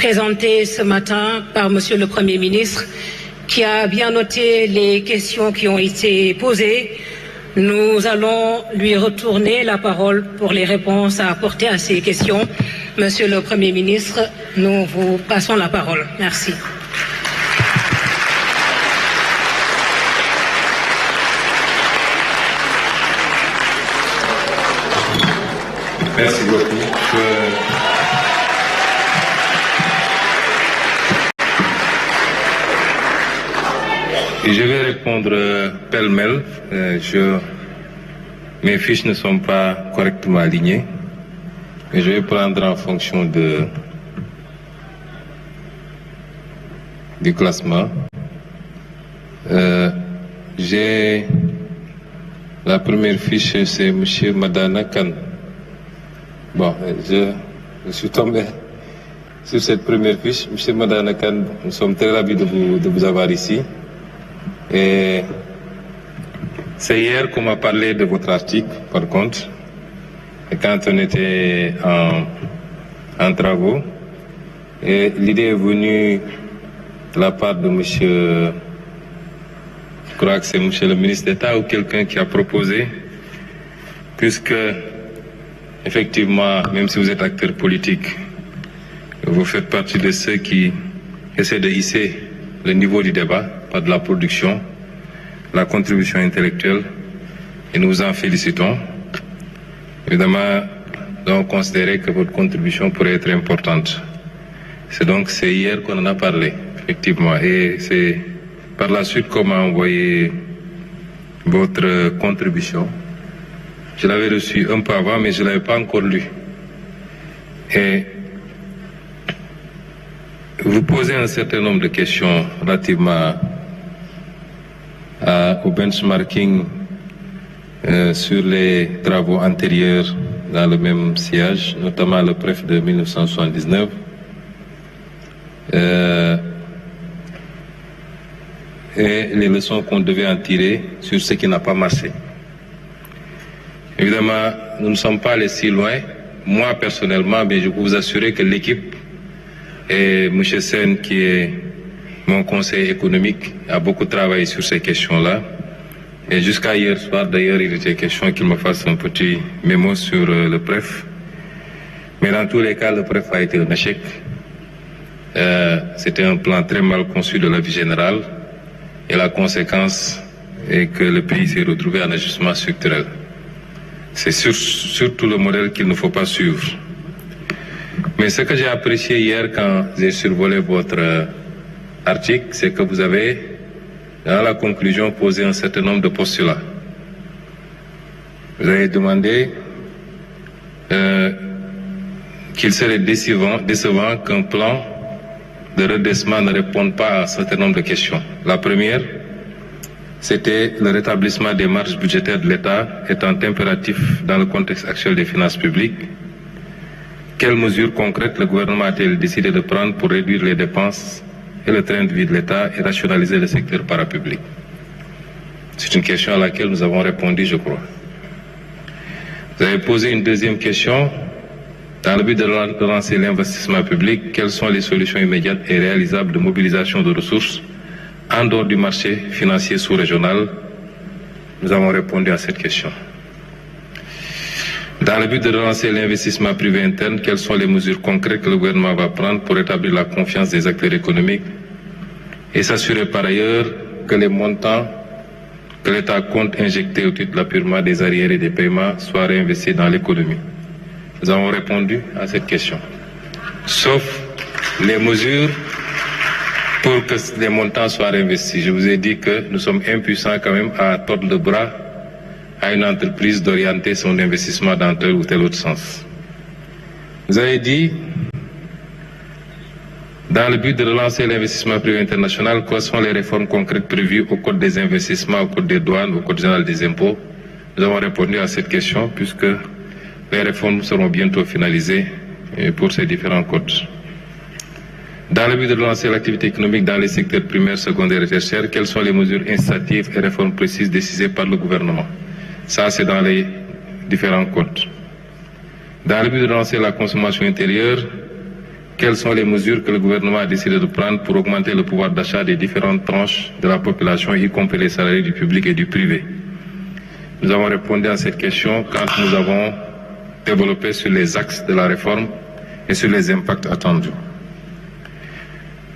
présentée ce matin par Monsieur le Premier ministre, qui a bien noté les questions qui ont été posées. Nous allons lui retourner la parole pour les réponses à apporter à ces questions. Monsieur le Premier ministre, nous vous passons la parole. Merci. Merci beaucoup. Je vais répondre pêle-mêle. Mes fiches ne sont pas correctement alignées. Et je vais prendre en fonction du classement. J'ai la première fiche, c'est M. Madana Kane. Bon, je suis tombé sur cette première fiche. M. Madana Kane, nous sommes très ravis de vous avoir ici. Et c'est hier qu'on m'a parlé de votre article, par contre, et quand on était en travaux. Et l'idée est venue de la part de monsieur, je crois que c'est monsieur le ministre d'État ou quelqu'un qui a proposé, puisque, effectivement, même si vous êtes acteur politique, vous faites partie de ceux qui essaient de hisser le niveau du débat par de la production, la contribution intellectuelle, et nous vous en félicitons. Évidemment, nous avons considéré que votre contribution pourrait être importante. C'est hier qu'on en a parlé, effectivement, et c'est par la suite qu'on m'a envoyé votre contribution. Je l'avais reçu un peu avant, mais je ne l'avais pas encore lu. Et vous posez un certain nombre de questions relativement au benchmarking sur les travaux antérieurs dans le même sillage, notamment le PREF de 1979. Et les leçons qu'on devait en tirer sur ce qui n'a pas marché. Évidemment, nous ne sommes pas allés si loin. Moi, personnellement, mais je peux vous assurer que l'équipe et M. Sen, qui est mon conseiller économique, a beaucoup travaillé sur ces questions-là. Et jusqu'à hier soir, d'ailleurs, il était question qu'il me fasse un petit mémo sur le PREF. Mais dans tous les cas, le PREF a été un échec. C'était un plan très mal conçu de la vie générale. Et la conséquence est que le pays s'est retrouvé en ajustement structurel. C'est surtout le modèle qu'il ne faut pas suivre. Mais ce que j'ai apprécié hier quand j'ai survolé votre article, c'est que vous avez, dans la conclusion, posé un certain nombre de postulats. Vous avez demandé qu'il serait décevant qu'un plan de redressement ne réponde pas à un certain nombre de questions. La première, c'était le rétablissement des marges budgétaires de l'État étant impératif dans le contexte actuel des finances publiques. Quelles mesures concrètes le gouvernement a-t-il décidé de prendre pour réduire les dépenses et le train de vie de l'État et rationaliser le secteur parapublic? C'est une question à laquelle nous avons répondu, je crois. Vous avez posé une deuxième question. Dans le but de relancer l'investissement public, quelles sont les solutions immédiates et réalisables de mobilisation de ressources en dehors du marché financier sous-régional? Nous avons répondu à cette question. Dans le but de relancer l'investissement privé interne, quelles sont les mesures concrètes que le gouvernement va prendre pour rétablir la confiance des acteurs économiques et s'assurer par ailleurs que les montants que l'État compte injecter au titre de l'appurement des arriérés des paiements soient réinvestis dans l'économie? Nous avons répondu à cette question. Sauf les mesures pour que les montants soient réinvestis. Je vous ai dit que nous sommes impuissants quand même à tordre le bras à une entreprise d'orienter son investissement dans tel ou tel autre sens. Vous avez dit, dans le but de relancer l'investissement privé international, quelles sont les réformes concrètes prévues au Code des investissements, au Code des douanes, au Code général des impôts? Nous avons répondu à cette question puisque les réformes seront bientôt finalisées pour ces différents codes. Dans le but de relancer l'activité économique dans les secteurs primaires, secondaires et tertiaires, quelles sont les mesures incitatives et réformes précises décidées par le gouvernement? Ça, c'est dans les différents codes. Dans le but de relancer la consommation intérieure, quelles sont les mesures que le gouvernement a décidé de prendre pour augmenter le pouvoir d'achat des différentes tranches de la population, y compris les salariés du public et du privé. Nous avons répondu à cette question quand nous avons développé sur les axes de la réforme et sur les impacts attendus.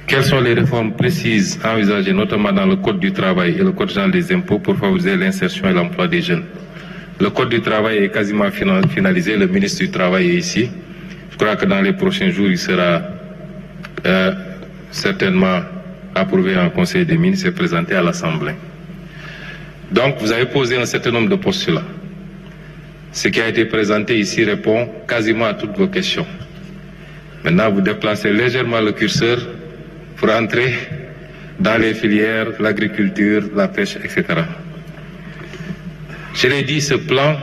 Quelles sont les réformes précises envisagées, notamment dans le Code du travail et le Code général des impôts, pour favoriser l'insertion et l'emploi des jeunes? Le Code du travail est quasiment finalisé, le ministre du Travail est ici. Je crois que dans les prochains jours, il sera certainement approuvé en Conseil des ministres et présenté à l'Assemblée. Donc, vous avez posé un certain nombre de postulats. Ce qui a été présenté ici répond quasiment à toutes vos questions. Maintenant, vous déplacez légèrement le curseur pour entrer dans les filières, l'agriculture, la pêche, etc. Je l'ai dit, ce plan,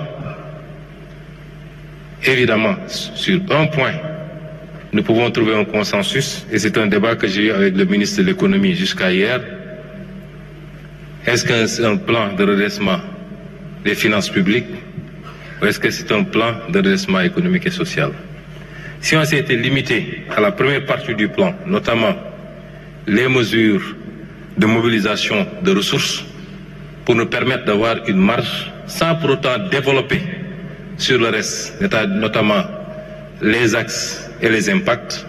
évidemment, sur un point, nous pouvons trouver un consensus, et c'est un débat que j'ai eu avec le ministre de l'économie jusqu'à hier. Est-ce que c'est un plan de redressement des finances publiques ou est-ce que c'est un plan de redressement économique et social? Si on s'était limité à la première partie du plan, notamment les mesures de mobilisation de ressources pour nous permettre d'avoir une marge sans pour autant développer sur le reste, notamment les axes et les impacts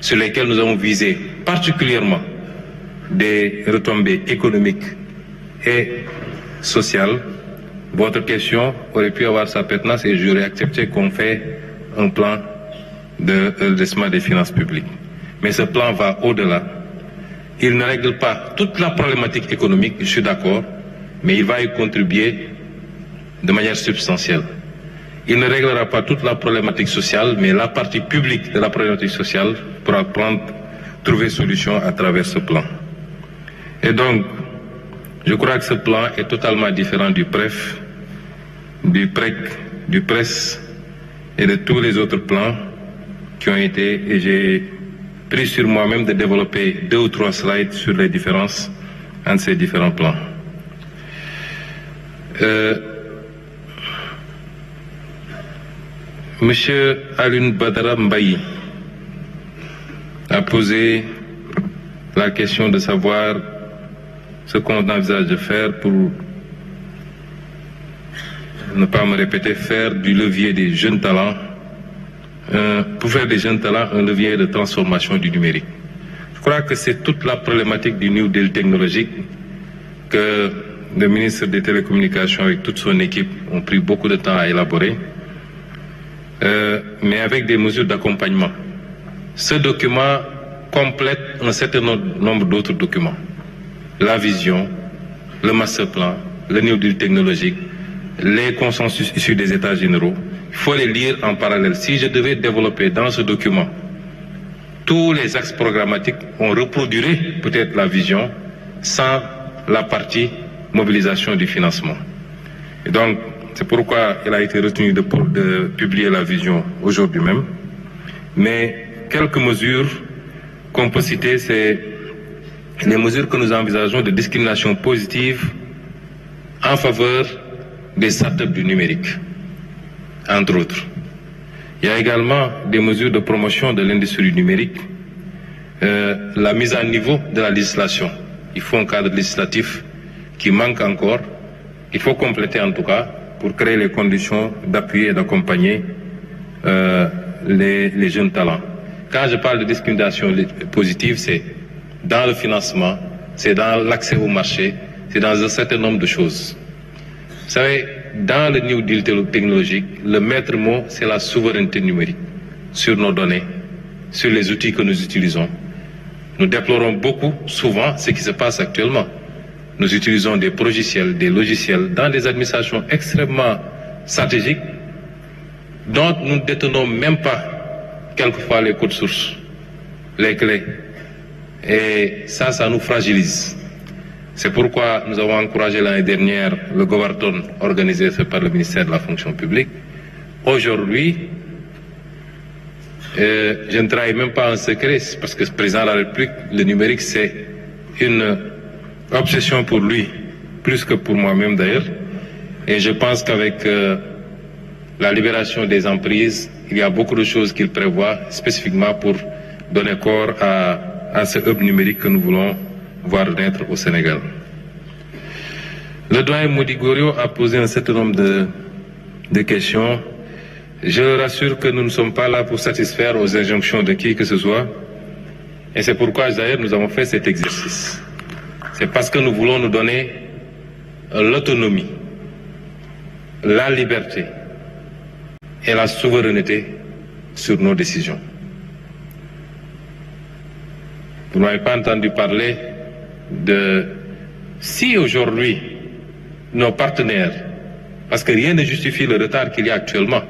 sur lesquels nous avons visé particulièrement des retombées économiques et sociales, votre question aurait pu avoir sa pertinence et j'aurais accepté qu'on fait un plan de redressement des finances publiques. Mais ce plan va au-delà. Il ne règle pas toute la problématique économique, je suis d'accord, mais il va y contribuer de manière substantielle. Il ne réglera pas toute la problématique sociale, mais la partie publique de la problématique sociale pourra trouver solution à travers ce plan. Et donc, je crois que ce plan est totalement différent du PREF, du PREC, du PRES et de tous les autres plans qui ont été, et j'ai pris sur moi-même de développer 2 ou 3 slides sur les différences entre ces différents plans. Monsieur Alioune Badara Mbaye a posé la question de savoir ce qu'on envisage de faire pour, ne pas me répéter, faire du levier des jeunes talents, pour faire des jeunes talents un levier de transformation du numérique. Je crois que c'est toute la problématique du New Deal technologique que le ministre des Télécommunications avec toute son équipe ont pris beaucoup de temps à élaborer, mais avec des mesures d'accompagnement. Ce document complète un certain nombre d'autres documents. La vision, le master plan, le New Deal technologique, les consensus issus des États généraux. Il faut les lire en parallèle. Si je devais développer dans ce document tous les axes programmatiques, on reproduirait peut-être la vision sans la partie mobilisation du financement. Et donc, c'est pourquoi il a été retenu de publier la vision aujourd'hui même. Mais quelques mesures qu'on peut citer, c'est les mesures que nous envisageons de discrimination positive en faveur des startups du numérique, entre autres. Il y a également des mesures de promotion de l'industrie numérique, la mise à niveau de la législation. Il faut un cadre législatif qui manque encore, il faut compléter en tout cas pour créer les conditions d'appuyer et d'accompagner les jeunes talents. Quand je parle de discrimination positive, c'est dans le financement, c'est dans l'accès au marché, c'est dans un certain nombre de choses. Vous savez, dans le New Deal technologique, le maître mot, c'est la souveraineté numérique sur nos données, sur les outils que nous utilisons. Nous déplorons beaucoup, souvent, ce qui se passe actuellement. Nous utilisons des logiciels dans des administrations extrêmement stratégiques dont nous ne détenons même pas quelquefois les codes sources, les clés. Et ça nous fragilise. C'est pourquoi nous avons encouragé l'année dernière le Govarton organisé par le ministère de la fonction publique. Aujourd'hui, je ne trahis même pas un secret, parce que le président de la République, le numérique, c'est une obsession pour lui, plus que pour moi-même d'ailleurs. Et je pense qu'avec la libération des emprises il y a beaucoup de choses qu'il prévoit spécifiquement pour donner corps à ce hub numérique que nous voulons voir naître au Sénégal. Le doyen Mody Gorio a posé un certain nombre de questions. Je le rassure que nous ne sommes pas là pour satisfaire aux injonctions de qui que ce soit. Et c'est pourquoi d'ailleurs nous avons fait cet exercice. C'est parce que nous voulons nous donner l'autonomie, la liberté et la souveraineté sur nos décisions. Vous n'avez pas entendu parler de si aujourd'hui nos partenaires, parce que rien ne justifie le retard qu'il y a actuellement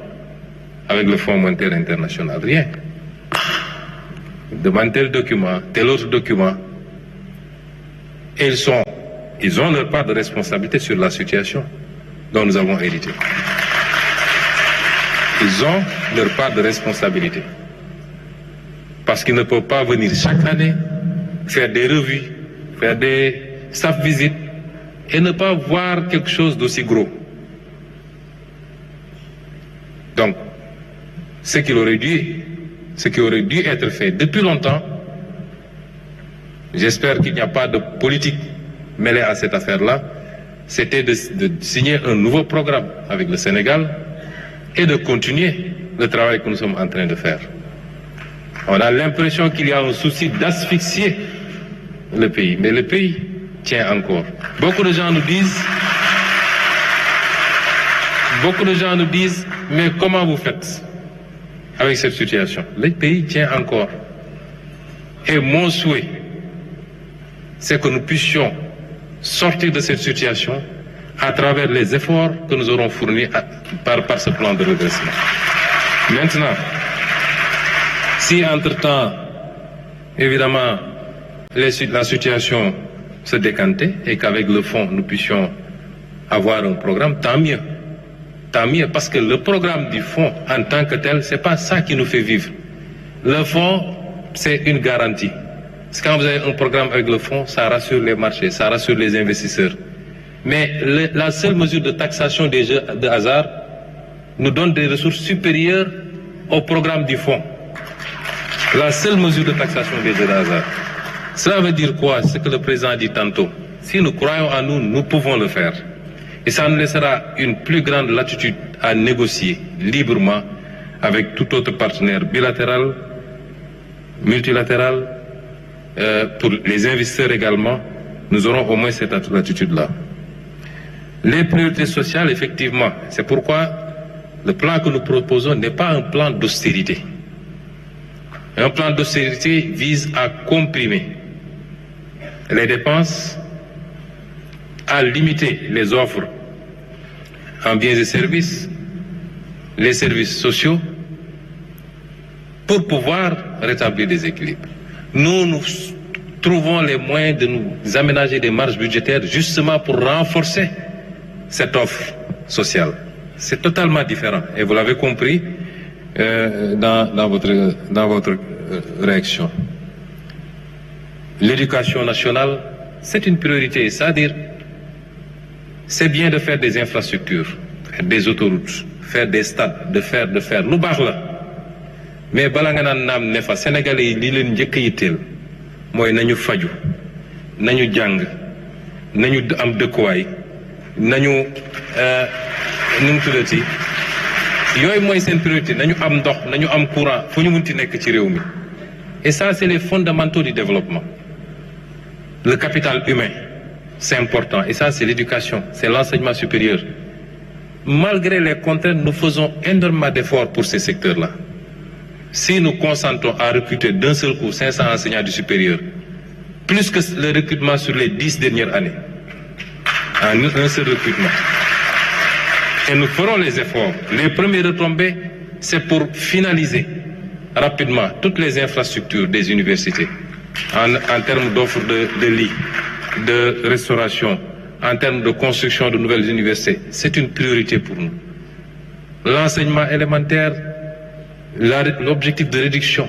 avec le Fonds monétaire international, rien. Demande tel document, tel autre document, et ils ont leur part de responsabilité sur la situation dont nous avons hérité. Ils ont leur part de responsabilité. Parce qu'ils ne peuvent pas venir chaque année faire des revues, faire des staff visites et ne pas voir quelque chose d'aussi gros. Donc, ce qui aurait dû être fait depuis longtemps, j'espère qu'il n'y a pas de politique mêlée à cette affaire-là, c'était de signer un nouveau programme avec le Sénégal et de continuer le travail que nous sommes en train de faire. On a l'impression qu'il y a un souci d'asphyxier le pays, mais le pays tient encore. Beaucoup de gens nous disent, mais comment vous faites avec cette situation? Le pays tient encore. Et mon souhait, c'est que nous puissions sortir de cette situation à travers les efforts que nous aurons fournis par ce plan de redressement. Maintenant, si entre-temps, évidemment, la situation se décantait et qu'avec le fonds, nous puissions avoir un programme, tant mieux. Tant mieux, parce que le programme du fonds en tant que tel, c'est pas ça qui nous fait vivre. Le fonds, c'est une garantie. Parce que quand vous avez un programme avec le fonds, ça rassure les marchés, ça rassure les investisseurs. Mais la seule mesure de taxation des jeux de hasard nous donne des ressources supérieures au programme du fonds. La seule mesure de taxation des jeux de hasard. Cela veut dire quoi? Ce que le président a dit tantôt. Si nous croyons en nous, nous pouvons le faire. Et ça nous laissera une plus grande latitude à négocier librement avec tout autre partenaire bilatéral, multilatéral, pour les investisseurs également. Nous aurons au moins cette latitude-là. Les priorités sociales, effectivement, c'est pourquoi le plan que nous proposons n'est pas un plan d'austérité. Un plan d'austérité vise à comprimer les dépenses, à limiter les offres en biens et services, les services sociaux, pour pouvoir rétablir des équilibres. Nous trouvons les moyens de nous aménager des marges budgétaires justement pour renforcer cette offre sociale. C'est totalement différent et vous l'avez compris dans votre réaction. L'éducation nationale, c'est une priorité, c'est-à-dire c'est bien de faire des infrastructures, faire des autoroutes, faire des stades, de faire. Lu baax la mais bala nga naan naam ne fa Sénégalais yi li leen njëkk a yitteel mooy nañu faju, nañu jàng, nañu am dëkkuwaay, nañu nu mu tuddati yooyu mooy seen priorité, nañu am ndox, nañu am courant fu ñu munti nekk ci réew mi. Et ça, c'est les fondamentaux du développement. Le capital humain, c'est important. Et ça, c'est l'éducation, c'est l'enseignement supérieur. Malgré les contraintes, nous faisons énormément d'efforts pour ces secteurs-là. Si nous concentrons à recruter d'un seul coup 500 enseignants du supérieur, plus que le recrutement sur les 10 dernières années, en un seul recrutement, et nous ferons les efforts. Les premiers retombées, c'est pour finaliser rapidement toutes les infrastructures des universités en termes d'offres de lits, de restauration, en termes de construction de nouvelles universités. C'est une priorité pour nous. L'enseignement élémentaire, l'objectif de réduction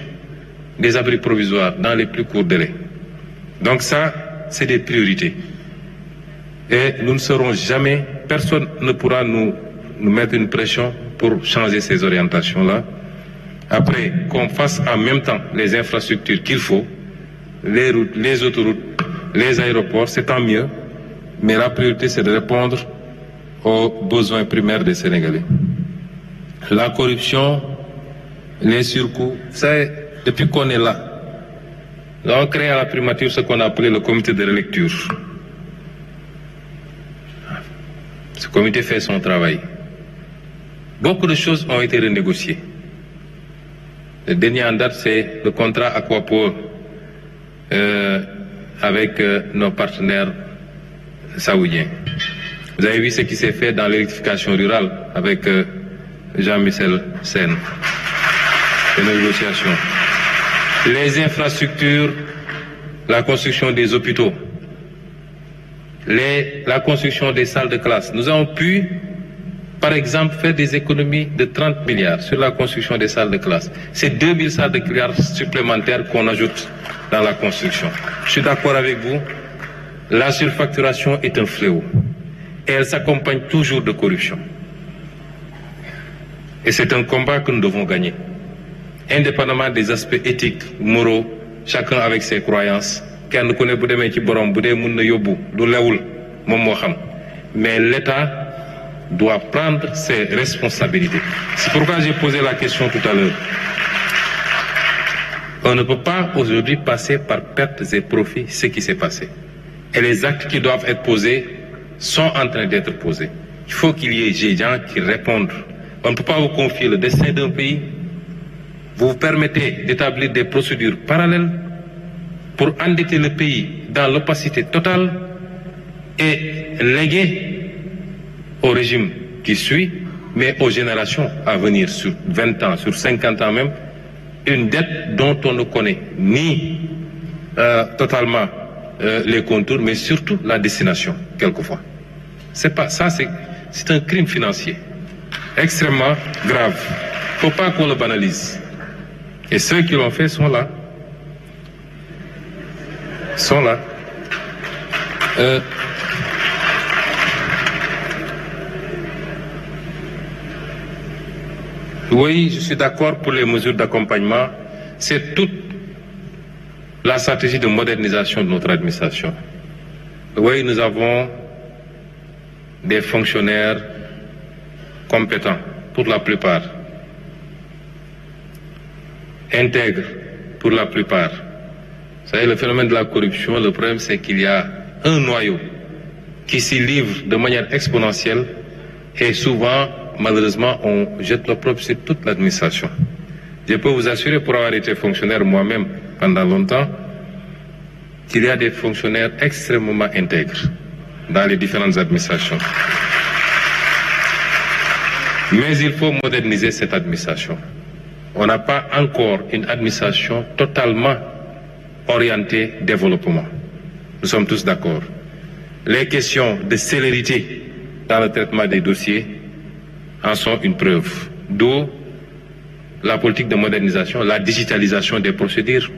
des abris provisoires dans les plus courts délais. Donc ça, c'est des priorités. Et nous ne serons jamais, personne ne pourra nous mettre une pression pour changer ces orientations-là. Après, qu'on fasse en même temps les infrastructures qu'il faut, les routes, les autoroutes, les aéroports, c'est tant mieux. Mais la priorité, c'est de répondre aux besoins primaires des Sénégalais. La corruption, les surcoûts, c'est depuis qu'on est là. Nous avons créé à la primature ce qu'on a appelé le comité de relecture. Ce comité fait son travail. Beaucoup de choses ont été renégociées. Le dernier en date, c'est le contrat Aquaport avec nos partenaires saoudiens. Vous avez vu ce qui s'est fait dans l'électrification rurale avec Jean-Michel Sen. Les négociations. Les infrastructures, la construction des hôpitaux, la construction des salles de classe. Nous avons pu, par exemple, faire des économies de 30 milliards sur la construction des salles de classe. C'est 2000 salles de classe supplémentaires qu'on ajoute dans la construction. Je suis d'accord avec vous, la surfacturation est un fléau. Et elle s'accompagne toujours de corruption. Et c'est un combat que nous devons gagner. Indépendamment des aspects éthiques, moraux, chacun avec ses croyances. Mais l'État doit prendre ses responsabilités. C'est pourquoi j'ai posé la question tout à l'heure. On ne peut pas aujourd'hui passer par pertes et profits ce qui s'est passé. Et les actes qui doivent être posés sont en train d'être posés. Il faut qu'il y ait des gens qui répondent. On ne peut pas vous confier le destin d'un pays. Vous vous permettez d'établir des procédures parallèles pour endetter le pays dans l'opacité totale et léguer au régime qui suit, mais aux générations à venir, sur 20 ans, sur 50 ans même, une dette dont on ne connaît ni totalement les contours, mais surtout la destination, quelquefois. C'est pas ça, c'est un crime financier extrêmement grave. Il ne faut pas qu'on le banalise. Et ceux qui l'ont fait sont là. Oui, je suis d'accord pour les mesures d'accompagnement. C'est toute la stratégie de modernisation de notre administration. Oui, nous avons des fonctionnaires compétents, pour la plupart, intègres, pour la plupart. Vous savez, le phénomène de la corruption, le problème c'est qu'il y a un noyau qui s'y livre de manière exponentielle et souvent, malheureusement, on jette l'opprobre sur toute l'administration. Je peux vous assurer, pour avoir été fonctionnaire moi-même pendant longtemps, qu'il y a des fonctionnaires extrêmement intègres dans les différentes administrations. Mais il faut moderniser cette administration. On n'a pas encore une administration totalement orientée développement. Nous sommes tous d'accord. Les questions de célérité dans le traitement des dossiers en sont une preuve. D'où la politique de modernisation, la digitalisation des procédures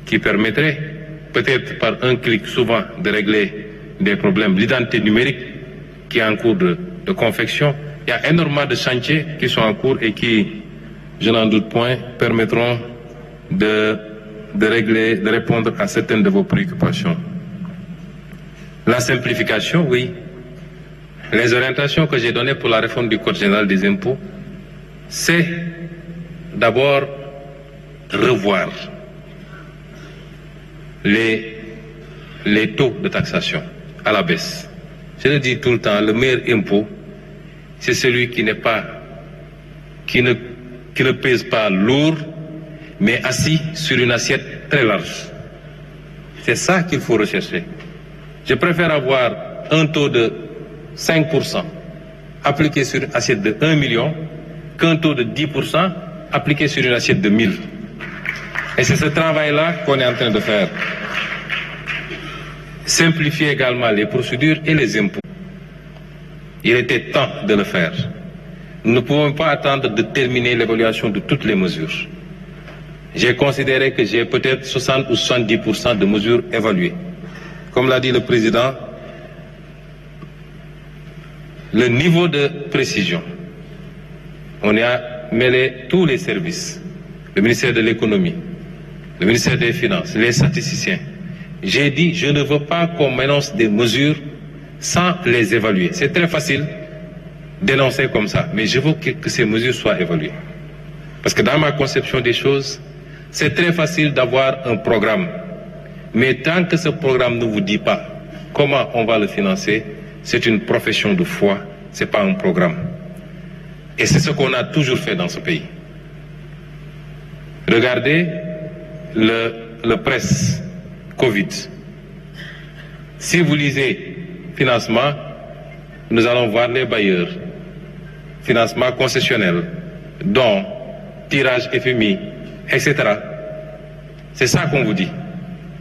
qui permettrait peut-être par un clic souvent de régler des problèmes. L'identité numérique qui est en cours de confection. Il y a énormément de chantiers qui sont en cours et qui, je n'en doute point, permettront de régler, de répondre à certaines de vos préoccupations. La simplification, oui. Les orientations que j'ai données pour la réforme du Code général des impôts, c'est d'abord revoir les taux de taxation à la baisse. Je le dis tout le temps, le meilleur impôt, c'est celui qui ne pèse pas lourd, mais assis sur une assiette très large. C'est ça qu'il faut rechercher. Je préfère avoir un taux de 5% appliqué sur une assiette de 1 million qu'un taux de 10% appliqué sur une assiette de 1000. Et c'est ce travail-là qu'on est en train de faire. Simplifier également les procédures et les impôts. Il était temps de le faire. Nous ne pouvons pas attendre de terminer l'évaluation de toutes les mesures. J'ai considéré que j'ai peut-être 60 ou 70% de mesures évaluées. Comme l'a dit le président, le niveau de précision, on y a mêlé tous les services, le ministère de l'économie, le ministère des Finances, les statisticiens. J'ai dit, je ne veux pas qu'on m'annonce des mesures sans les évaluer. C'est très facile d'énoncer comme ça, mais je veux que ces mesures soient évaluées. Parce que dans ma conception des choses, c'est très facile d'avoir un programme. Mais tant que ce programme ne vous dit pas comment on va le financer, c'est une profession de foi, ce n'est pas un programme. Et c'est ce qu'on a toujours fait dans ce pays. Regardez le presse Covid. Si vous lisez financement, nous allons voir les bailleurs, financement concessionnel, dons, tirage FMI, etc. C'est ça qu'on vous dit.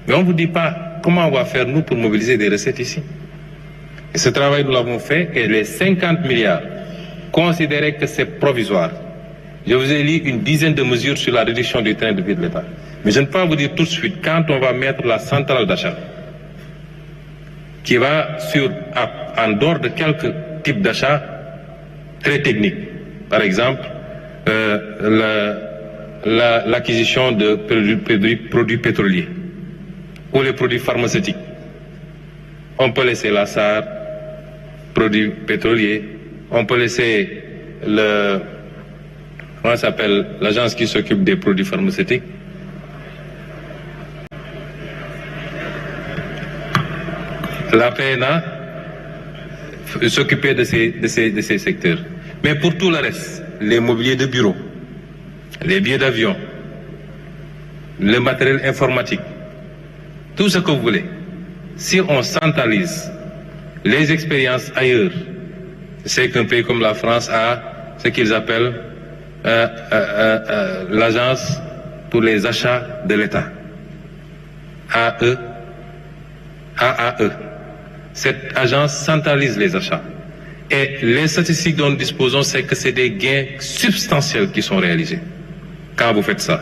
Mais on ne vous dit pas comment on va faire nous pour mobiliser des recettes ici. Et ce travail, nous l'avons fait, et les 50 milliards, considérez que c'est provisoire. Je vous ai lu une dizaine de mesures sur la réduction du train de vie de l'État. Mais je ne peux pas vous dire tout de suite, quand on va mettre la centrale d'achat, qui va en dehors de quelques types d'achats très techniques, par exemple, l'acquisition de produits pétroliers ou les produits pharmaceutiques. On peut laisser la SAR, produits pétroliers, on peut laisser comment s'appelle l'agence qui s'occupe des produits pharmaceutiques. La PNA s'occuper de ces secteurs. Mais pour tout le reste, les mobiliers de bureau, les billets d'avion, le matériel informatique, tout ce que vous voulez, si on centralise les expériences ailleurs, c'est qu'un pays comme la France a ce qu'ils appellent l'agence pour les achats de l'État, AAE. Cette agence centralise les achats. Et les statistiques dont nous disposons, c'est que c'est des gains substantiels qui sont réalisés quand vous faites ça.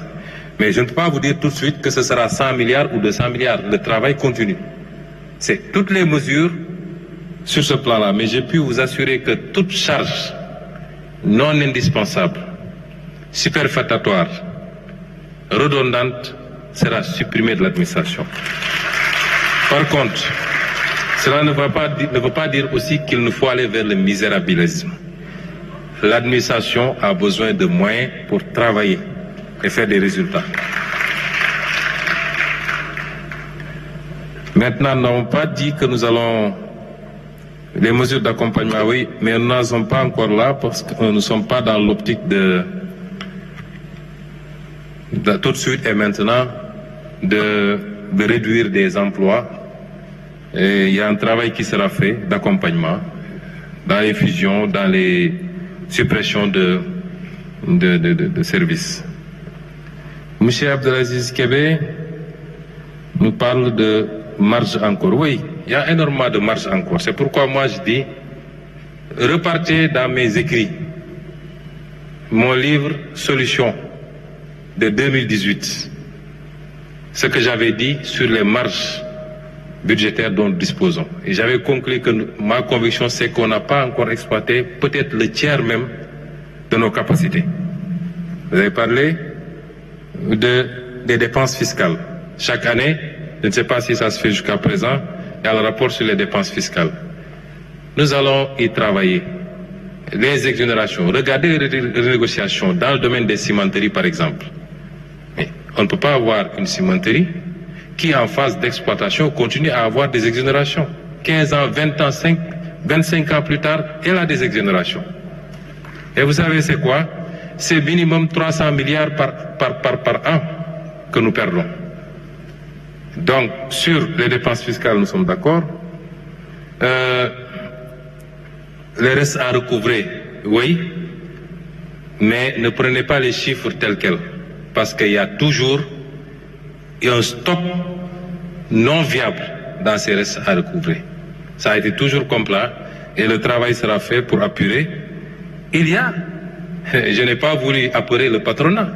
Mais je ne peux pas vous dire tout de suite que ce sera 100 milliards ou 200 milliards. Le travail continue. C'est toutes les mesures sur ce plan-là. Mais j'ai pu vous assurer que toute charge non indispensable, superfétatoire, redondante, sera supprimée de l'administration. Par contre, cela ne veut pas dire aussi qu'il nous faut aller vers le misérabilisme. L'administration a besoin de moyens pour travailler et faire des résultats. Maintenant, nous n'avons pas dit que nous allons... Les mesures d'accompagnement, oui, mais nous n'en sommes pas encore là parce que nous ne sommes pas dans l'optique de tout de suite et maintenant de réduire des emplois. Et il y a un travail qui sera fait d'accompagnement dans les fusions, dans les suppressions de services. Monsieur Abdelaziz Kébé nous parle de marge encore. Oui, il y a énormément de marge encore. C'est pourquoi moi je dis, repartez dans mes écrits, mon livre Solutions de 2018, ce que j'avais dit sur les marges budgétaires dont nous disposons. Et j'avais conclu que ma conviction, c'est qu'on n'a pas encore exploité peut-être le tiers même de nos capacités. Vous avez parlé des dépenses fiscales. Chaque année, je ne sais pas si ça se fait jusqu'à présent, il y a le rapport sur les dépenses fiscales. Nous allons y travailler. Les exonérations, regardez les renégociations dans le domaine des cimenteries par exemple. Mais on ne peut pas avoir une cimenterie qui en phase d'exploitation continue à avoir des exonérations. 15 ans, 20 ans, 25 ans plus tard, elle a des exonérations. Et vous savez c'est quoi? C'est minimum 300 milliards par an que nous perdons. Donc, sur les dépenses fiscales, nous sommes d'accord. Les restes à recouvrer, oui, mais ne prenez pas les chiffres tels quels, parce qu'il y a toujours un stock non viable dans ces restes à recouvrer. Ça a été toujours comme ça, et le travail sera fait pour apurer. Je n'ai pas voulu apurer le patronat,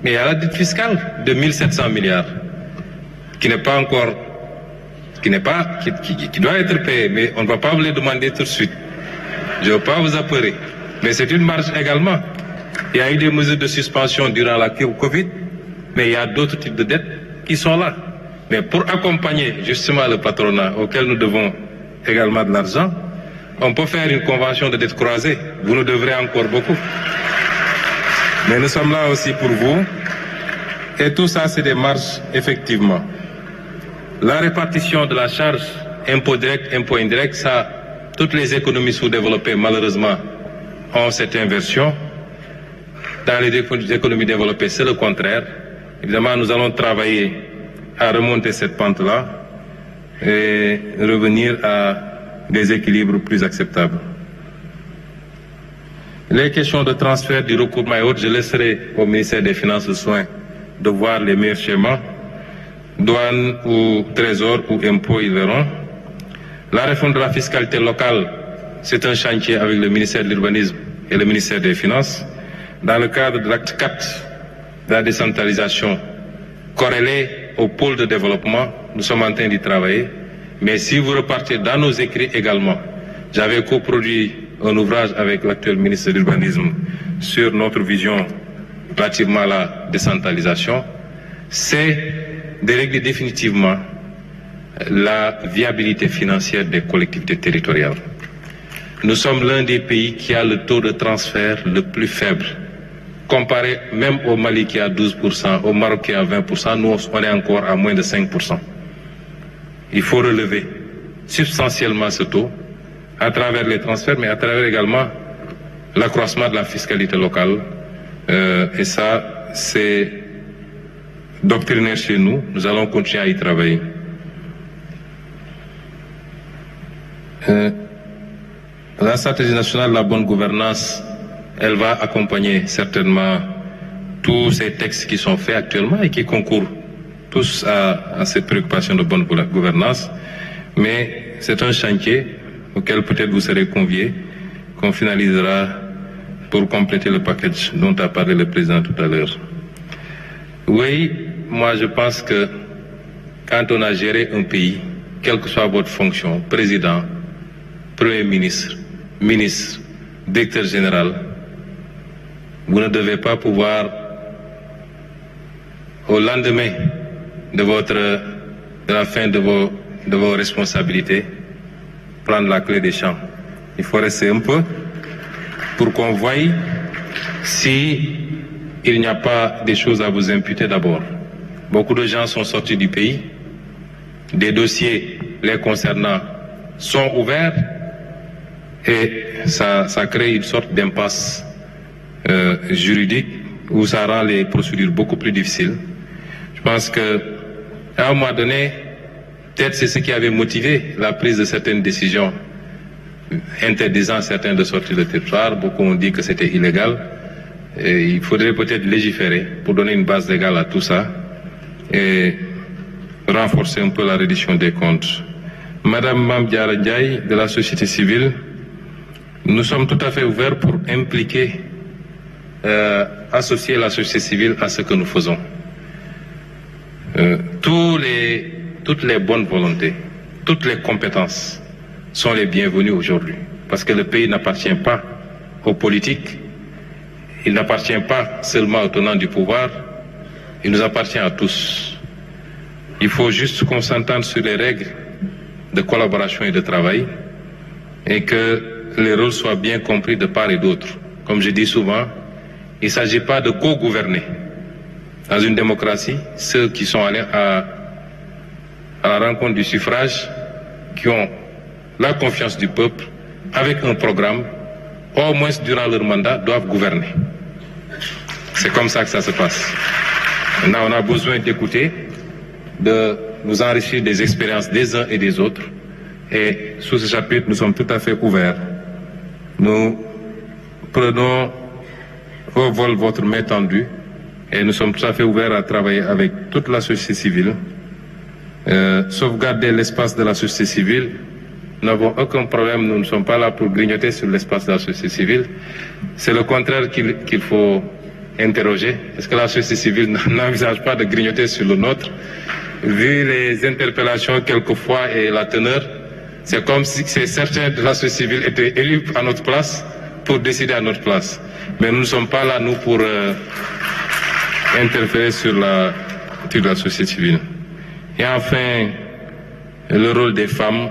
mais il y a la dette fiscale de 1700 milliards, qui n'est pas encore, qui doit être payée, mais on ne va pas vous les demander tout de suite. Je ne veux pas vous apeurer, mais c'est une marge également. Il y a eu des mesures de suspension durant la Covid, mais il y a d'autres types de dettes qui sont là. Mais pour accompagner justement le patronat auquel nous devons également de l'argent, on peut faire une convention de dette croisée. Vous nous devrez encore beaucoup. Mais nous sommes là aussi pour vous. Et tout ça, c'est des marges, effectivement. La répartition de la charge, impôt direct, impôt indirect, ça, toutes les économies sous-développées, malheureusement, ont cette inversion. Dans les économies développées, c'est le contraire. Évidemment, nous allons travailler à remonter cette pente-là et revenir à des équilibres plus acceptables. Les questions de transfert du recoupement et autres, je laisserai au ministère des Finances le soin de voir les meilleurs schémas. Douane ou trésor ou impôts, ils verront. La réforme de la fiscalité locale, c'est un chantier avec le ministère de l'Urbanisme et le ministère des Finances. Dans le cadre de l'acte 4 de la décentralisation, corrélé au pôle de développement, nous sommes en train d'y travailler. Mais si vous repartez dans nos écrits également, j'avais coproduit un ouvrage avec l'actuel ministre de l'Urbanisme sur notre vision relativement à la décentralisation, c'est de régler définitivement la viabilité financière des collectivités territoriales. Nous sommes l'un des pays qui a le taux de transfert le plus faible. Comparé même au Mali qui a 12%, au Maroc qui a 20%, nous on est encore à moins de 5%. Il faut relever substantiellement ce taux à travers les transferts, mais à travers également l'accroissement de la fiscalité locale. Et ça, c'est doctrinaire chez nous. Nous allons continuer à y travailler. La stratégie nationale de la bonne gouvernance, elle va accompagner certainement tous ces textes qui sont faits actuellement et qui concourent tous à cette préoccupation de bonne gouvernance. Mais c'est un chantier auquel peut-être vous serez conviés, qu'on finalisera pour compléter le package dont a parlé le président tout à l'heure. Oui, moi je pense que quand on a géré un pays, quelle que soit votre fonction, président, premier ministre, ministre, directeur général, vous ne devez pas pouvoir, au lendemain de la fin de vos responsabilités, prendre la clé des champs. Il faut rester un peu pour qu'on voie si il n'y a pas des choses à vous imputer d'abord. Beaucoup de gens sont sortis du pays, des dossiers les concernant sont ouverts et ça crée une sorte d'impasse juridique où ça rend les procédures beaucoup plus difficiles. Je pense que à un moment donné, peut-être c'est ce qui avait motivé la prise de certaines décisions interdisant certains de sortir du territoire. Beaucoup ont dit que c'était illégal. Et il faudrait peut-être légiférer pour donner une base légale à tout ça et renforcer un peu la reddition des comptes. Madame Mamdiara Ndiaye de la société civile, nous sommes tout à fait ouverts pour impliquer, associer la société civile à ce que nous faisons. Toutes les bonnes volontés, toutes les compétences sont les bienvenues aujourd'hui. Parce que le pays n'appartient pas aux politiques, il n'appartient pas seulement aux tenants du pouvoir, il nous appartient à tous. Il faut juste qu'on s'entende sur les règles de collaboration et de travail et que les rôles soient bien compris de part et d'autre. Comme je dis souvent, il ne s'agit pas de co-gouverner. Dans une démocratie, ceux qui sont allés à la rencontre du suffrage, qui ont la confiance du peuple, avec un programme, au moins durant leur mandat, doivent gouverner. C'est comme ça que ça se passe. Maintenant, on a besoin d'écouter, de nous enrichir des expériences des uns et des autres. Et sous ce chapitre, nous sommes tout à fait ouverts. Nous prenons au vol votre main tendue et nous sommes tout à fait ouverts à travailler avec toute la société civile. Sauvegarder l'espace de la société civile. Nous n'avons aucun problème, nous ne sommes pas là pour grignoter sur l'espace de la société civile. C'est le contraire qu'il faut interroger. Est-ce que la société civile n'envisage pas de grignoter sur le nôtre? Vu les interpellations quelquefois et la teneur, c'est comme si certains de la société civile étaient élus à notre place pour décider à notre place. Mais nous ne sommes pas là, nous, pour interférer sur la société civile. Et enfin, le rôle des femmes.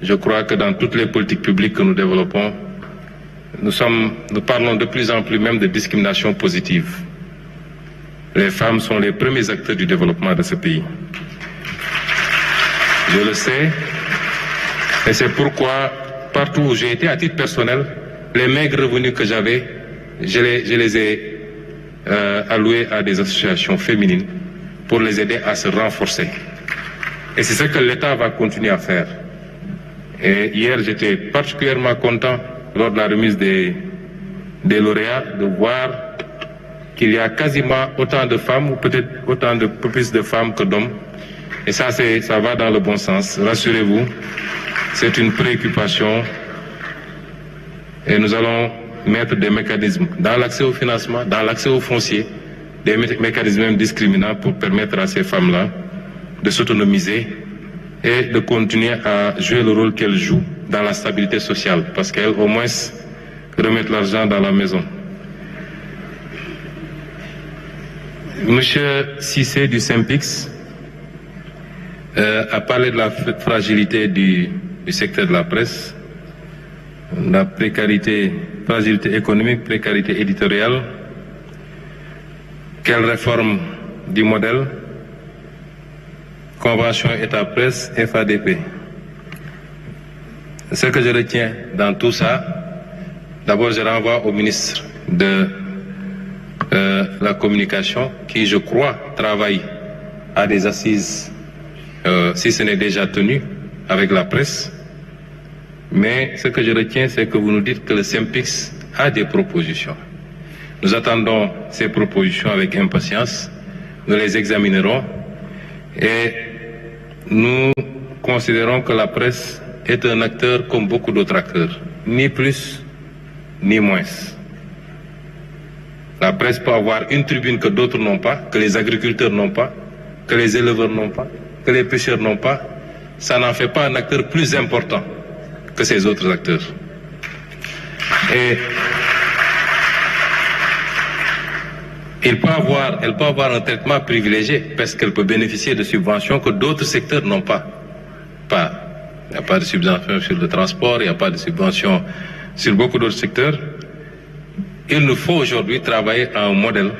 Je crois que dans toutes les politiques publiques que nous développons, nous parlons de plus en plus même de discrimination positive. Les femmes sont les premiers acteurs du développement de ce pays. Je le sais, et c'est pourquoi, partout où j'ai été, à titre personnel, les maigres revenus que j'avais, je les ai alloués à des associations féminines pour les aider à se renforcer. Et c'est ce que l'État va continuer à faire. Et hier, j'étais particulièrement content, lors de la remise des lauréats, de voir qu'il y a quasiment autant de femmes, ou peut-être autant de plus de femmes que d'hommes. Et ça va dans le bon sens. Rassurez-vous, c'est une préoccupation. Et nous allons mettre des mécanismes dans l'accès au financement, dans l'accès au foncier, des mécanismes discriminants pour permettre à ces femmes-là de s'autonomiser et de continuer à jouer le rôle qu'elles jouent dans la stabilité sociale, parce qu'elles, au moins, remettent l'argent dans la maison. Monsieur Cissé du SYNPICS a parlé de la fragilité du secteur de la presse, la fragilité économique, précarité éditoriale. Quelle réforme du modèle? Convention État-Presse, FADP. Ce que je retiens dans tout ça, d'abord je renvoie au ministre de la Communication qui, je crois, travaille à des assises, si ce n'est déjà tenu, avec la presse. Mais ce que je retiens, c'est que vous nous dites que le SYNPICS a des propositions. Nous attendons ces propositions avec impatience, nous les examinerons et nous considérons que la presse est un acteur comme beaucoup d'autres acteurs, ni plus ni moins. La presse peut avoir une tribune que d'autres n'ont pas, que les agriculteurs n'ont pas, que les éleveurs n'ont pas, que les pêcheurs n'ont pas. Ça n'en fait pas un acteur plus important que ces autres acteurs. Et elle peut avoir un traitement privilégié parce qu'elle peut bénéficier de subventions que d'autres secteurs n'ont pas. Il n'y a pas de subventions sur le transport, il n'y a pas de subventions sur beaucoup d'autres secteurs. Il nous faut aujourd'hui travailler à un modèle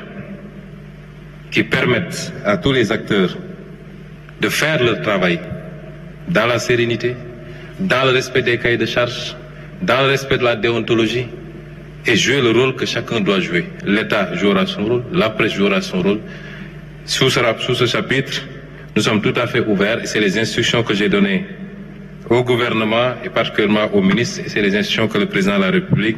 qui permette à tous les acteurs de faire leur travail dans la sérénité, dans le respect des cahiers de charges, dans le respect de la déontologie, et jouer le rôle que chacun doit jouer. L'État jouera son rôle, la presse jouera son rôle. Sous ce chapitre, nous sommes tout à fait ouverts et c'est les instructions que j'ai données au gouvernement et particulièrement au ministre, et c'est les instructions que le président de la République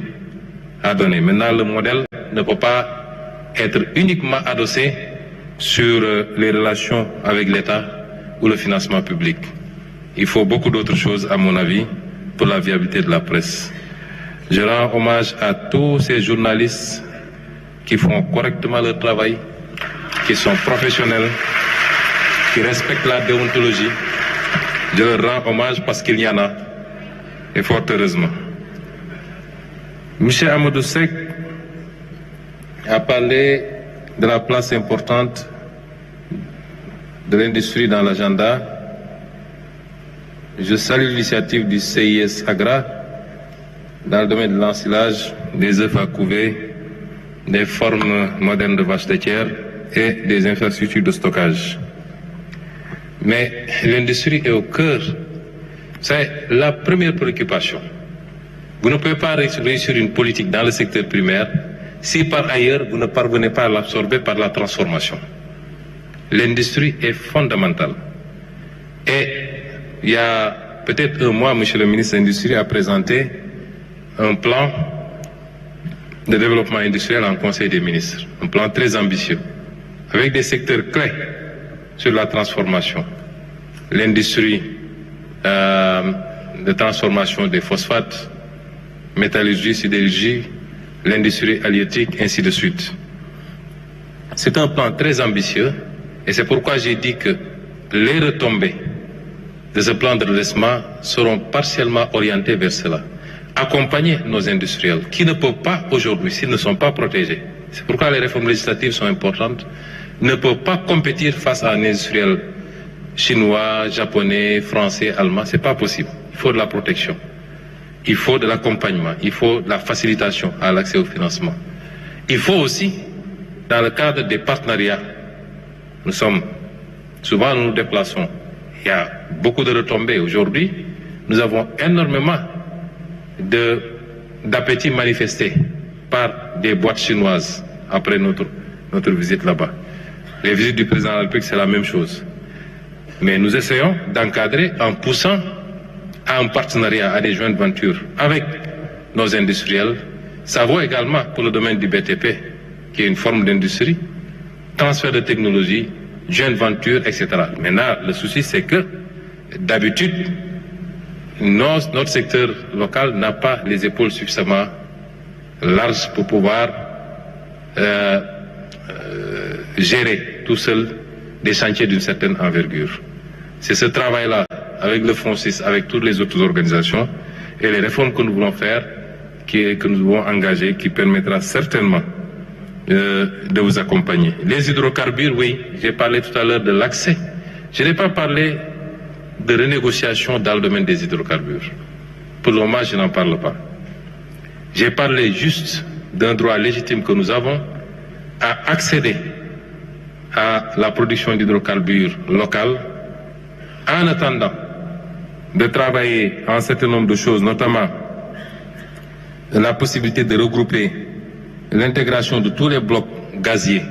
a données. Maintenant, le modèle ne peut pas être uniquement adossé sur les relations avec l'État ou le financement public. Il faut beaucoup d'autres choses, à mon avis, pour la viabilité de la presse. Je rends hommage à tous ces journalistes qui font correctement leur travail, qui sont professionnels, qui respectent la déontologie. Je leur rends hommage parce qu'il y en a, et fort heureusement. M. Amadou Seck a parlé de la place importante de l'industrie dans l'agenda. Je salue l'initiative du CIS Agra dans le domaine de l'ensilage, des œufs à couver, des formes modernes de vaches laitières et des infrastructures de stockage. Mais l'industrie est au cœur. C'est la première préoccupation. Vous ne pouvez pas réussir une politique dans le secteur primaire si par ailleurs vous ne parvenez pas à l'absorber par la transformation. L'industrie est fondamentale. Et il y a peut-être un mois, M. le ministre de l'Industrie a présenté un plan de développement industriel en Conseil des ministres. Un plan très ambitieux, avec des secteurs clés sur la transformation. L'industrie de transformation des phosphates, métallurgie, sidérurgie, l'industrie halieutique, ainsi de suite. C'est un plan très ambitieux et c'est pourquoi j'ai dit que les retombées de ce plan de redressement seront partiellement orientées vers cela. accompagner nos industriels qui ne peuvent pas aujourd'hui, s'ils ne sont pas protégés. C'est pourquoi les réformes législatives sont importantes. Ne peuvent pas compétir face à un industriel chinois, japonais, français, allemand. C'est pas possible. Il faut de la protection. Il faut de l'accompagnement. Il faut de la facilitation à l'accès au financement. Il faut aussi, dans le cadre des partenariats, souvent nous nous déplaçons. Il y a beaucoup de retombées. Aujourd'hui, nous avons énormément d'appétit manifesté par des boîtes chinoises après notre visite là-bas. Les visites du président de la République, c'est la même chose. Mais nous essayons d'encadrer en poussant à un partenariat, à des jointes ventures avec nos industriels. Ça vaut également pour le domaine du BTP, qui est une forme d'industrie, transfert de technologie, joint venture, etc. Maintenant, le souci, c'est que, d'habitude, notre secteur local n'a pas les épaules suffisamment larges pour pouvoir gérer tout seul des chantiers d'une certaine envergure. C'est ce travail-là, avec le FONSIS, avec toutes les autres organisations, et les réformes que nous voulons faire, que nous voulons engager, qui permettra certainement de vous accompagner. Les hydrocarbures, oui, j'ai parlé tout à l'heure de l'accès. Je n'ai pas parlé de renégociation dans le domaine des hydrocarbures. Pour le moment, je n'en parle pas. J'ai parlé juste d'un droit légitime que nous avons à accéder à la production d'hydrocarbures locales en attendant de travailler à un certain nombre de choses, notamment la possibilité de regrouper l'intégration de tous les blocs gaziers,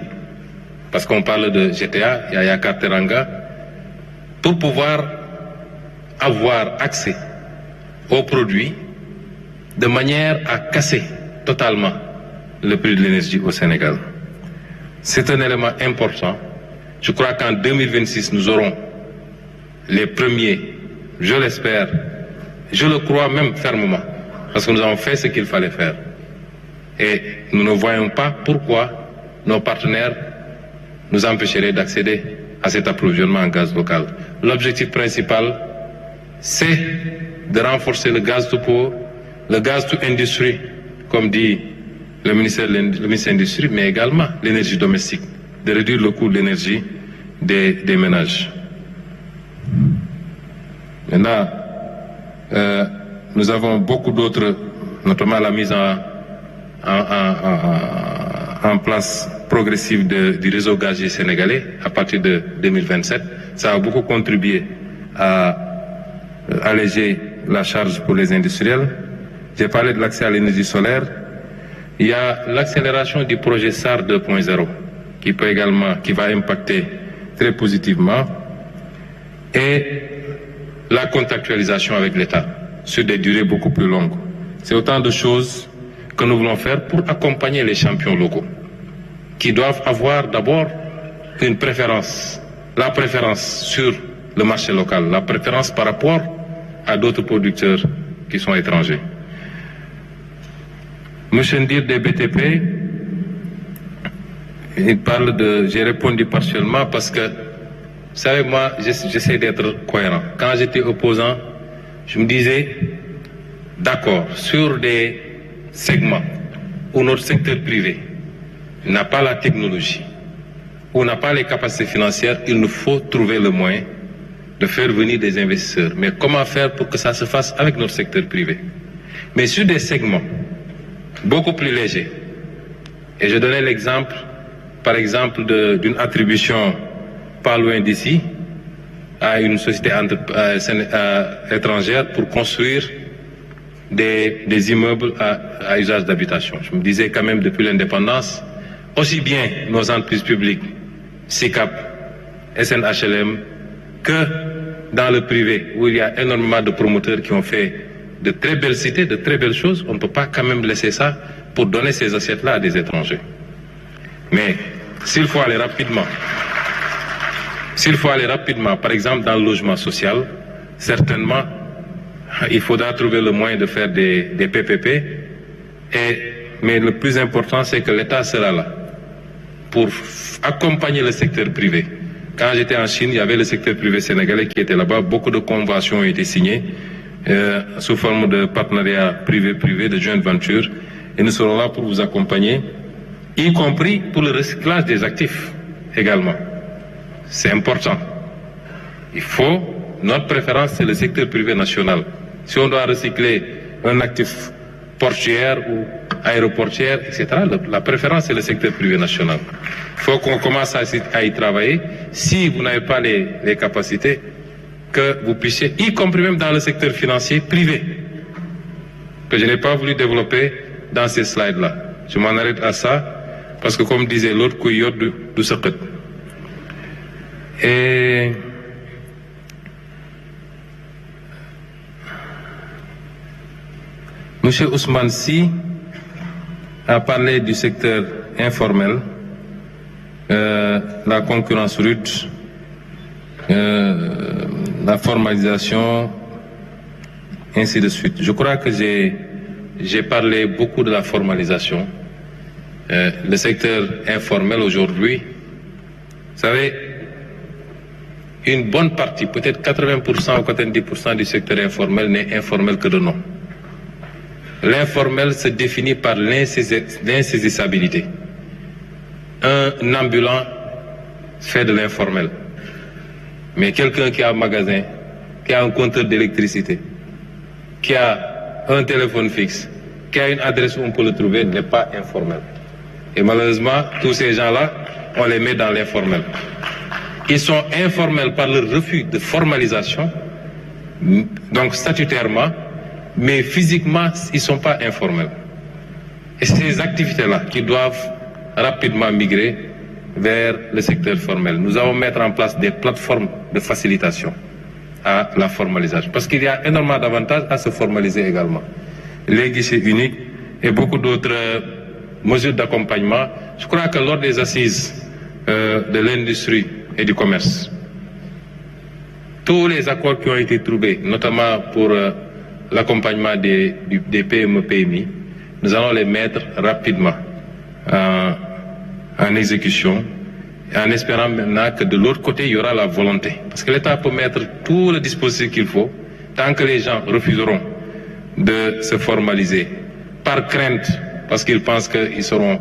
parce qu'on parle de GTA, Yaya Teranga, pour pouvoir avoir accès aux produits de manière à casser totalement le prix de l'énergie au Sénégal. C'est un élément important. Je crois qu'en 2026, nous aurons les premiers, je l'espère, je le crois même fermement, parce que nous avons fait ce qu'il fallait faire. Et nous ne voyons pas pourquoi nos partenaires nous empêcheraient d'accéder à cet approvisionnement en gaz local. L'objectif principal, c'est de renforcer le gaz to power, le gaz to industry, comme dit le ministère de l'Industrie, mais également l'énergie domestique, de réduire le coût de l'énergie des ménages. Maintenant, nous avons beaucoup d'autres, notamment la mise en place progressive du réseau gazier sénégalais à partir de 2027. Ça a beaucoup contribué à alléger la charge pour les industriels. J'ai parlé de l'accès à l'énergie solaire. Il y a l'accélération du projet SAR 2.0 qui va impacter très positivement, et la contractualisation avec l'État sur des durées beaucoup plus longues. C'est autant de choses que nous voulons faire pour accompagner les champions locaux, qui doivent avoir d'abord une préférence, la préférence sur le marché local, la préférence par rapport à d'autres producteurs qui sont étrangers. Monsieur Ndir des BTP, il parle de... J'ai répondu partiellement parce que, vous savez, moi, j'essaie d'être cohérent. Quand j'étais opposant, je me disais, d'accord, sur des segments où notre secteur privé n'a pas la technologie, où n'a pas les capacités financières, il nous faut trouver le moyen de faire venir des investisseurs. Mais comment faire pour que ça se fasse avec notre secteur privé? Mais sur des segments beaucoup plus légers, et je donnais l'exemple, par exemple, d'une attribution pas loin d'ici à une société étrangère pour construire des immeubles à usage d'habitation. Je me disais quand même, depuis l'indépendance, aussi bien nos entreprises publiques, SICAP, SNHLM, que dans le privé, où il y a énormément de promoteurs qui ont fait de très belles cités, de très belles choses, on ne peut pas quand même laisser ça pour donner ces assiettes-là à des étrangers. Mais s'il faut aller rapidement, par exemple dans le logement social, certainement, il faudra trouver le moyen de faire des PPP, mais le plus important, c'est que l'État sera là pour accompagner le secteur privé. Quand j'étais en Chine, il y avait le secteur privé sénégalais qui était là-bas, beaucoup de conventions ont été signées sous forme de partenariat privé-privé, de joint venture, et nous serons là pour vous accompagner, y compris pour le recyclage des actifs également. C'est important. Notre préférence, c'est le secteur privé national. Si on doit recycler un actif portuaire ou aéroportuaire, etc., la préférence, c'est le secteur privé national. Il faut qu'on commence à y travailler. Si vous n'avez pas les capacités, que vous puissiez, y compris même dans le secteur financier privé, que je n'ai pas voulu développer dans ces slides-là. Je m'en arrête à ça, parce que comme disait l'autre, du secret. Et M. Ousmane Sy a parlé du secteur informel, la concurrence rude, la formalisation, ainsi de suite. Je crois que j'ai parlé beaucoup de la formalisation. Le secteur informel aujourd'hui, vous savez, une bonne partie, peut-être 80% ou 90% du secteur informel n'est informel que de nom. L'informel se définit par l'insaisissabilité. Un ambulant fait de l'informel. Mais quelqu'un qui a un magasin, qui a un compteur d'électricité, qui a un téléphone fixe, qui a une adresse où on peut le trouver, n'est pas informel. Et malheureusement, tous ces gens-là, on les met dans l'informel. Ils sont informels par le refus de formalisation, donc statutairement, mais physiquement, ils ne sont pas informels. Et c'est ces activités-là qui doivent rapidement migrer vers le secteur formel. Nous allons mettre en place des plateformes de facilitation à la formalisation, parce qu'il y a énormément d'avantages à se formaliser également. Les guichets uniques et beaucoup d'autres mesures d'accompagnement. Je crois que lors des assises de l'industrie et du commerce, tous les accords qui ont été trouvés, notamment pour l'accompagnement des PME-PMI, nous allons les mettre rapidement en exécution, en espérant maintenant que de l'autre côté, il y aura la volonté. Parce que l'État peut mettre tout le dispositif qu'il faut, tant que les gens refuseront de se formaliser, par crainte, parce qu'ils pensent qu'ils seront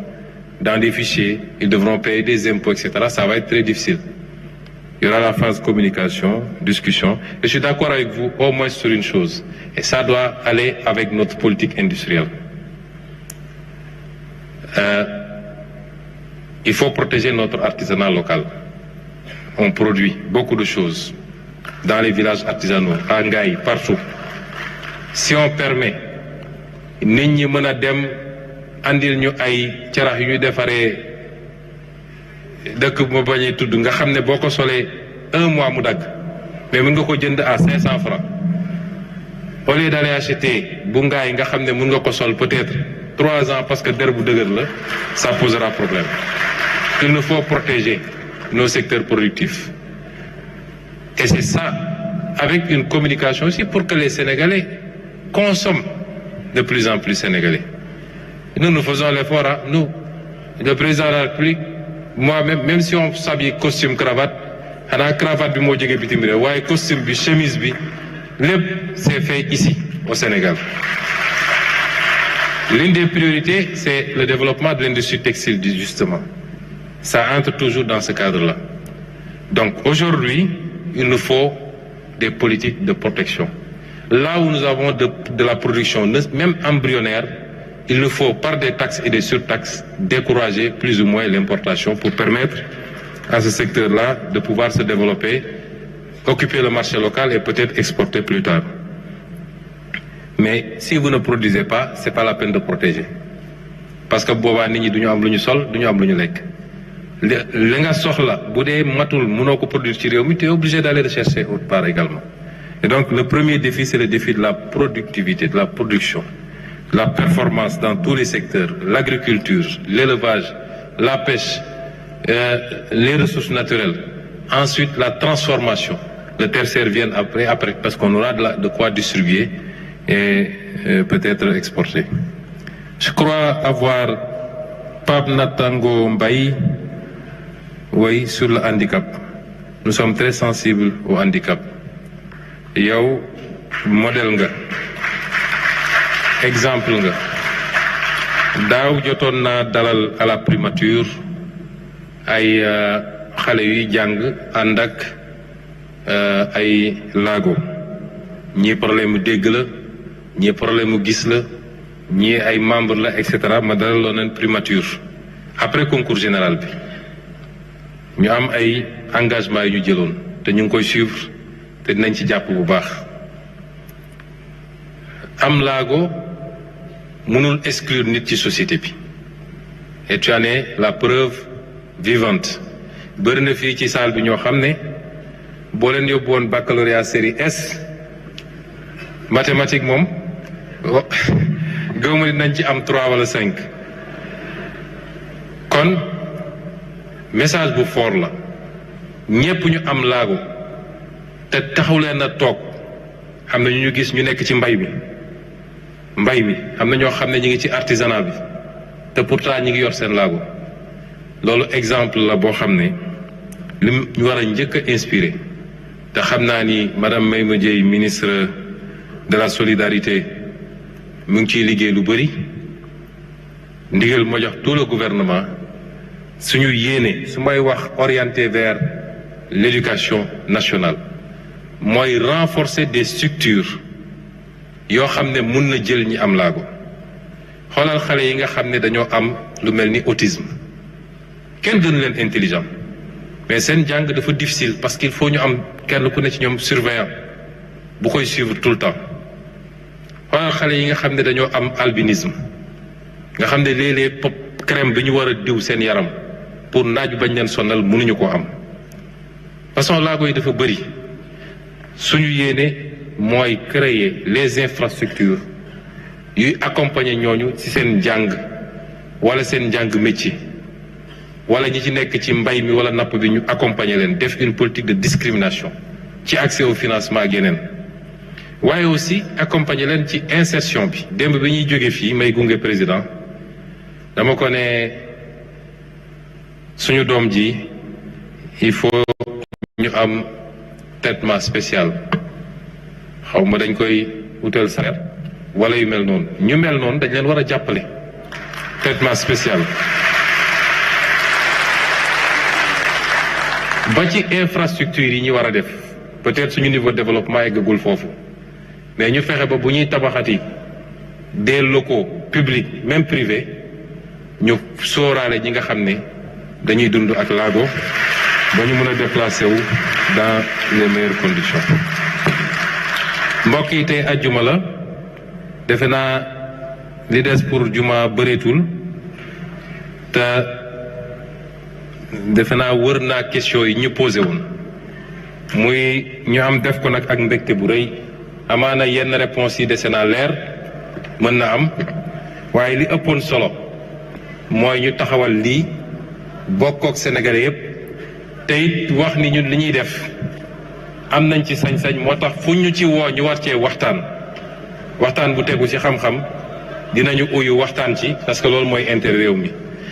dans des fichiers, ils devront payer des impôts, etc., ça va être très difficile. Il y aura la phase communication, discussion. Et je suis d'accord avec vous au moins sur une chose. Et ça doit aller avec notre politique industrielle. Il faut protéger notre artisanat local. On produit beaucoup de choses dans les villages artisanaux, à Ngaï, partout. Si on permet, nit ñi mën a dem andil ñu ay carax yu ñu defaree dëkk ma bañee tudd nga xam ne boo ko solee 1 mois mu dagg mais mën nga ko jënd à 500 francs au lieu d'aller acheter bu ngaay nga xam ne mën nga ko sol peut-être 3 ans parce que der bu dëgër la, ça posera problème. Il nous faut protéger nos secteurs productifs. Et c'est ça, avec une communication aussi pour que les Sénégalais consomment de plus en plus sénégalais. Nous faisons l'effort, hein, nous, le président de la République, moi-même, même si on s'habille costume, cravate, la cravate du mot costume, chemise, c'est fait ici, au Sénégal. L'une des priorités, c'est le développement de l'industrie textile, justement. Ça entre toujours dans ce cadre-là. Donc aujourd'hui, il nous faut des politiques de protection. Là où nous avons de la production, même embryonnaire, il nous faut, par des taxes et des surtaxes, décourager plus ou moins l'importation pour permettre à ce secteur-là de pouvoir se développer, occuper le marché local et peut-être exporter plus tard. Mais si vous ne produisez pas, ce n'est pas la peine de protéger. Parce que boba nit ñi duñu am luñu sol, duñu am luñu lekk. Li nga soxla bu dee matul mënoo ko produire ci réew mi, tu es obligé d'aller rechercher autre part également. Et donc le premier défi, c'est le défi de la productivité, de la production, la performance dans tous les secteurs, l'agriculture, l'élevage, la pêche, les ressources naturelles. Ensuite, la transformation. Le tertiaire vient après parce qu'on aura de quoi distribuer et peut-être exporter. Je crois avoir Pape Natango Mbaye, oui, sur le handicap. Nous sommes très sensibles au handicap. Yow modèle nga exemple nga daaw jotoon naa dalal à la primature ay xale yuy jàng ànd ak ay laago ñii problème mu dégg la ñii problème mu gis la ñii ay membre la et cetera ma dalaloon leen primature après concours général bi ñu am ay engagement yu ñu jëloon te ñu ngi koy suivre te dinañ ci jàpp bu baax am laago mënul exclure nit ci société bi et tu en es la preuve vivante bëri na fii ci salle bi ñoo xam ne boo leen yóbbu woon baccalauréat série S mathématique moom gëwma nañ ci am 3 wala 5 kon message bu fort la ñépp ñu am laago te taxaw leen na toog am na ñu gis ñu nekk ci mbay mi am na ñoo xam ne ñu ngi ci artisanat bi te pourtant ñi ngi yor seen laago loolu exemple la boo xam ne li ñu war a njëkk a inspiré te xam naa ni madame Maymouna Dièye ministre de la solidarité mu ngi ciy liggéey lu bëri ndigal moo jox tout le gouvernement suñu yéene su may wax orienté vers l'éducation nationale mooy renforcer des structures yoo xam ne mun na jël ñi am laago xoolal xale yi nga xam ne dañoo am lu mel ni autisme kenn gënu leen intelligent mais seen jàng dafa difficile parce qu'il faut ñu am kenn ku ne ci ñoom surveillant bu koy suivre tout le temps xoolal xale yi nga xam ne dañoo am albinisme nga xam ne léeg-léeg pop crème bi ñu war a diw seen yaram pour naaj bañ leen sonal mënuñu koo am façon laago yi dafa bëri suñu yéene mooy créer les infrastructures yuy accompagner ñooñu ci seen njàng wala seen njàng métier wala ñi ci nekk ci mbay mi wala napp bi ñu accompagner leen def une politique de discrimination ci accès au financement ak yeneen waaye aussi accompagner leen ci insertion bi démb bi ñuy jóge fii may gunge président dama ko ne suñu doom ji il faut ñu am traitement spécial xaw ma dañ koy wutal salaire wala yu mel noonu ñu mel noonu dañ leen war a jàppale traitement spécial ba ci infrastructure yi ñu war a def peut-être suñu niveau de développement eggagul foofu mais ñu fexe ba bu ñuy tabaxati des locaux publics même privés ñu sóoraale ñi nga xam ne dañuy dund ak laago ba ñu mën a déplacer wu dans les meilleures conditions. mbokk yi tey ajjuma la defe naa li des pour juma bëreetul te defe naa wër naa question yi ñu posé woon muy ñu am def ko nag ak mbégte bu rëy amaana yenn réponse yi dese naa leer mën na am waaye li ëppoon solo mooy ñu taxawal lii bokkook Sénégalais yépp te it wax ni ñun li ñuy def am nañ ci sañ-sañ moo tax fu ñu ci woo ñu war cee waxtaan bu tegu ci xam-xam dinañu uyu waxtaan ci parce que loolu mooy intérêt réew mi